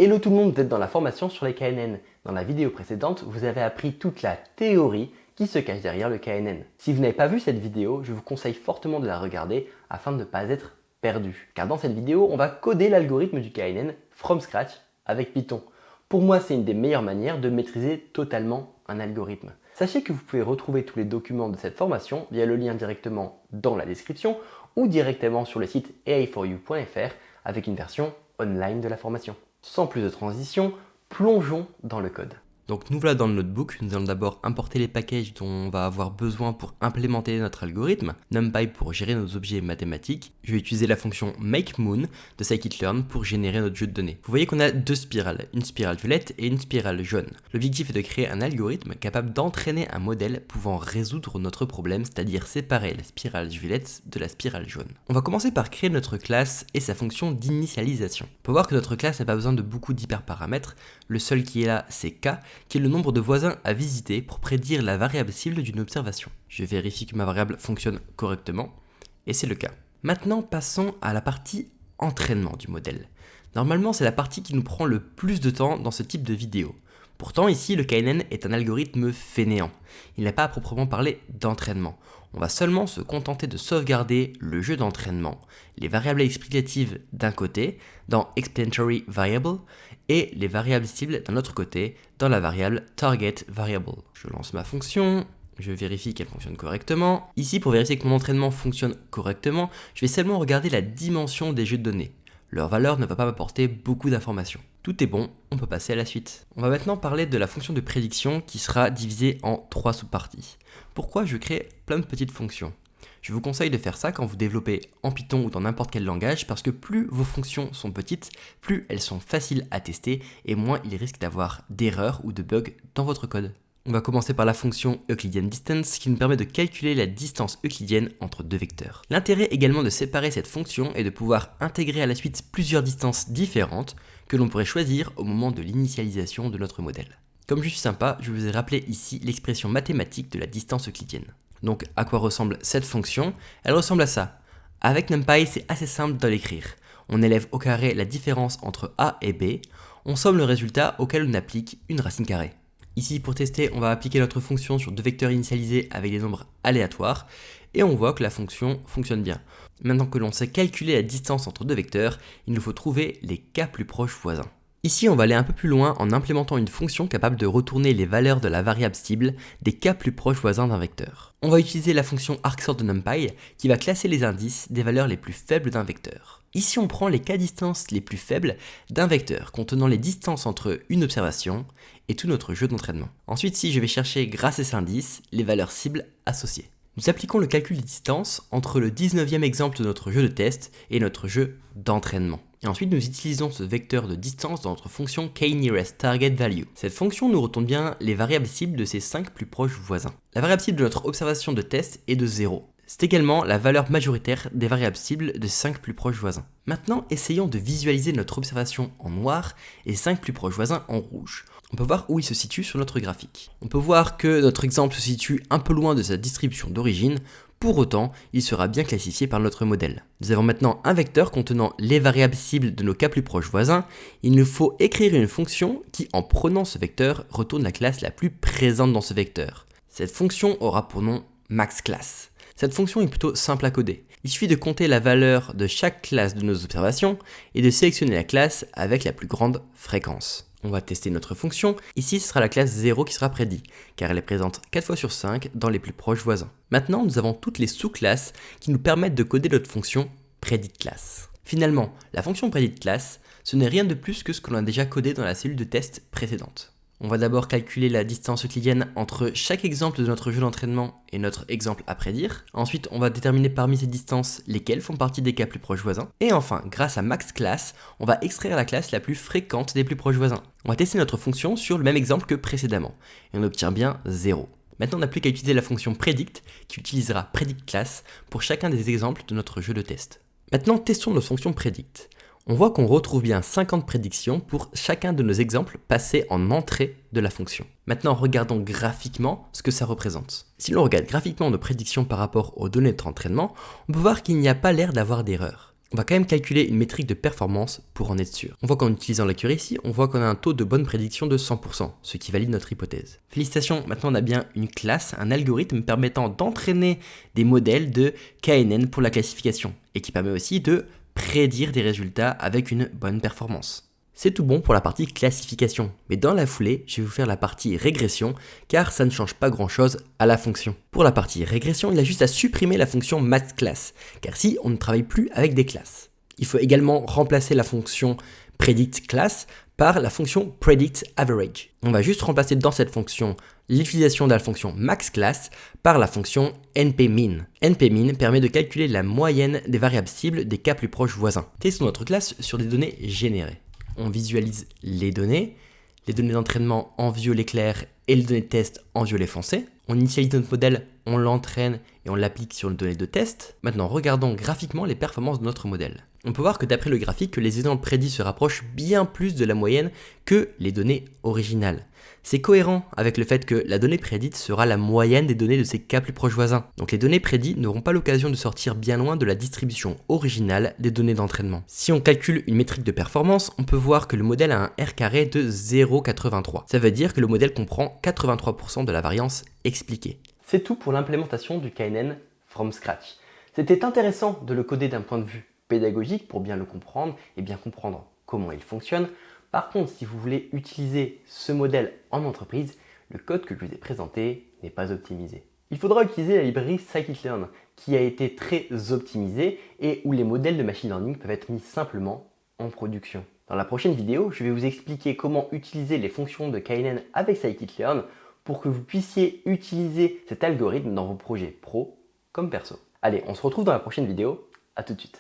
Hello tout le monde, vous êtes dans la formation sur les KNN. Dans la vidéo précédente, vous avez appris toute la théorie qui se cache derrière le KNN. Si vous n'avez pas vu cette vidéo, je vous conseille fortement de la regarder afin de ne pas être perdu. Car dans cette vidéo, on va coder l'algorithme du KNN from scratch avec Python. Pour moi, c'est une des meilleures manières de maîtriser totalement un algorithme. Sachez que vous pouvez retrouver tous les documents de cette formation via le lien directement dans la description ou directement sur le site ai4u.fr avec une version online de la formation. Sans plus de transition, plongeons dans le code. Donc nous voilà dans le notebook, nous allons d'abord importer les packages dont on va avoir besoin pour implémenter notre algorithme, NumPy pour gérer nos objets mathématiques. Je vais utiliser la fonction makeMoon de scikit-learn pour générer notre jeu de données. Vous voyez qu'on a deux spirales, une spirale violette et une spirale jaune. L'objectif est de créer un algorithme capable d'entraîner un modèle pouvant résoudre notre problème, c'est-à-dire séparer la spirale violette de la spirale jaune. On va commencer par créer notre classe et sa fonction d'initialisation. On peut voir que notre classe n'a pas besoin de beaucoup d'hyperparamètres, le seul qui est là c'est k, qui est le nombre de voisins à visiter pour prédire la variable cible d'une observation. Je vérifie que ma variable fonctionne correctement, et c'est le cas. Maintenant, passons à la partie entraînement du modèle. Normalement, c'est la partie qui nous prend le plus de temps dans ce type de vidéo. Pourtant, ici, le KNN est un algorithme fainéant. Il n'a pas à proprement parler d'entraînement. On va seulement se contenter de sauvegarder le jeu d'entraînement, les variables explicatives d'un côté, dans Explanatory Variable, et les variables cibles d'un autre côté, dans la variable Target Variable. Je lance ma fonction, je vérifie qu'elle fonctionne correctement. Ici, pour vérifier que mon entraînement fonctionne correctement, je vais seulement regarder la dimension des jeux de données. Leur valeur ne va pas m'apporter beaucoup d'informations. Tout est bon, on peut passer à la suite. On va maintenant parler de la fonction de prédiction qui sera divisée en 3 sous-parties. Pourquoi je crée plein de petites fonctions ? Je vous conseille de faire ça quand vous développez en Python ou dans n'importe quel langage parce que plus vos fonctions sont petites, plus elles sont faciles à tester et moins il risque d'avoir d'erreurs ou de bugs dans votre code. On va commencer par la fonction Euclidean Distance qui nous permet de calculer la distance euclidienne entre deux vecteurs. L'intérêt également de séparer cette fonction est de pouvoir intégrer à la suite plusieurs distances différentes que l'on pourrait choisir au moment de l'initialisation de notre modèle. Comme je suis sympa, je vous ai rappelé ici l'expression mathématique de la distance euclidienne. Donc à quoi ressemble cette fonction ? Elle ressemble à ça. Avec NumPy, c'est assez simple de l'écrire. On élève au carré la différence entre A et B, on somme le résultat auquel on applique une racine carrée. Ici, pour tester, on va appliquer notre fonction sur deux vecteurs initialisés avec des nombres aléatoires et on voit que la fonction fonctionne bien. Maintenant que l'on sait calculer la distance entre deux vecteurs, il nous faut trouver les k plus proches voisins. Ici, on va aller un peu plus loin en implémentant une fonction capable de retourner les valeurs de la variable cible des k plus proches voisins d'un vecteur. On va utiliser la fonction arcsort de NumPy qui va classer les indices des valeurs les plus faibles d'un vecteur. Ici, on prend les k distances les plus faibles d'un vecteur contenant les distances entre une observation et tout notre jeu d'entraînement. Ensuite, si je vais chercher grâce à cet indice les valeurs cibles associées. Nous appliquons le calcul des distances entre le 19e exemple de notre jeu de test et notre jeu d'entraînement. Et ensuite, nous utilisons ce vecteur de distance dans notre fonction kNearestTargetValue. Cette fonction nous retourne bien les variables cibles de ses 5 plus proches voisins. La variable cible de notre observation de test est de 0. C'est également la valeur majoritaire des variables cibles de 5 plus proches voisins. Maintenant, essayons de visualiser notre observation en noir et 5 plus proches voisins en rouge. On peut voir où il se situe sur notre graphique. On peut voir que notre exemple se situe un peu loin de sa distribution d'origine, pour autant, il sera bien classifié par notre modèle. Nous avons maintenant un vecteur contenant les variables cibles de nos k plus proches voisins. Il nous faut écrire une fonction qui, en prenant ce vecteur, retourne la classe la plus présente dans ce vecteur. Cette fonction aura pour nom maxClass. Cette fonction est plutôt simple à coder. Il suffit de compter la valeur de chaque classe de nos observations et de sélectionner la classe avec la plus grande fréquence. On va tester notre fonction. Ici, ce sera la classe 0 qui sera prédit, car elle est présente 4 fois sur 5 dans les plus proches voisins. Maintenant, nous avons toutes les sous-classes qui nous permettent de coder notre fonction predictClass. Finalement, la fonction predictClass, ce n'est rien de plus que ce que l'on a déjà codé dans la cellule de test précédente. On va d'abord calculer la distance euclidienne entre chaque exemple de notre jeu d'entraînement et notre exemple à prédire. Ensuite, on va déterminer parmi ces distances lesquelles font partie des k plus proches voisins. Et enfin, grâce à maxClass, on va extraire la classe la plus fréquente des plus proches voisins. On va tester notre fonction sur le même exemple que précédemment. Et on obtient bien 0. Maintenant, on n'a plus qu'à utiliser la fonction predict qui utilisera predictClass pour chacun des exemples de notre jeu de test. Maintenant, testons notre fonction predict. On voit qu'on retrouve bien 50 prédictions pour chacun de nos exemples passés en entrée de la fonction. Maintenant, regardons graphiquement ce que ça représente. Si l'on regarde graphiquement nos prédictions par rapport aux données de notre entraînement, on peut voir qu'il n'y a pas l'air d'avoir d'erreur. On va quand même calculer une métrique de performance pour en être sûr. On voit qu'en utilisant l'accuracy, on voit qu'on a un taux de bonne prédiction de 100%, ce qui valide notre hypothèse. Félicitations, maintenant on a bien une classe, un algorithme permettant d'entraîner des modèles de KNN pour la classification, et qui permet aussi de prédire des résultats avec une bonne performance. C'est tout bon pour la partie classification, mais dans la foulée, je vais vous faire la partie régression, car ça ne change pas grand chose à la fonction. Pour la partie régression, il a juste à supprimer la fonction mathClass, car si on ne travaille plus avec des classes. Il faut également remplacer la fonction predictClass par la fonction predictAverage. On va juste remplacer dans cette fonction l'utilisation de la fonction maxClass par la fonction npmin. npmin permet de calculer la moyenne des variables cibles des cas plus proches voisins. Testons notre classe sur des données générées. On visualise les données d'entraînement en violet clair et les données de test en violet foncé. On initialise notre modèle, on l'entraîne et on l'applique sur les données de test. Maintenant, regardons graphiquement les performances de notre modèle. On peut voir que d'après le graphique, que les exemples prédits se rapprochent bien plus de la moyenne que les données originales. C'est cohérent avec le fait que la donnée prédite sera la moyenne des données de ses cas plus proches voisins. Donc les données prédites n'auront pas l'occasion de sortir bien loin de la distribution originale des données d'entraînement. Si on calcule une métrique de performance, on peut voir que le modèle a un R carré de 0,83. Ça veut dire que le modèle comprend 83% de la variance expliquée. C'est tout pour l'implémentation du KNN from scratch. C'était intéressant de le coder d'un point de vue pédagogique pour bien le comprendre et bien comprendre comment il fonctionne. Par contre, si vous voulez utiliser ce modèle en entreprise, le code que je vous ai présenté n'est pas optimisé. Il faudra utiliser la librairie scikit-learn qui a été très optimisée et où les modèles de machine learning peuvent être mis simplement en production. Dans la prochaine vidéo, je vais vous expliquer comment utiliser les fonctions de KNN avec scikit-learn pour que vous puissiez utiliser cet algorithme dans vos projets pro comme perso. Allez, on se retrouve dans la prochaine vidéo. À tout de suite.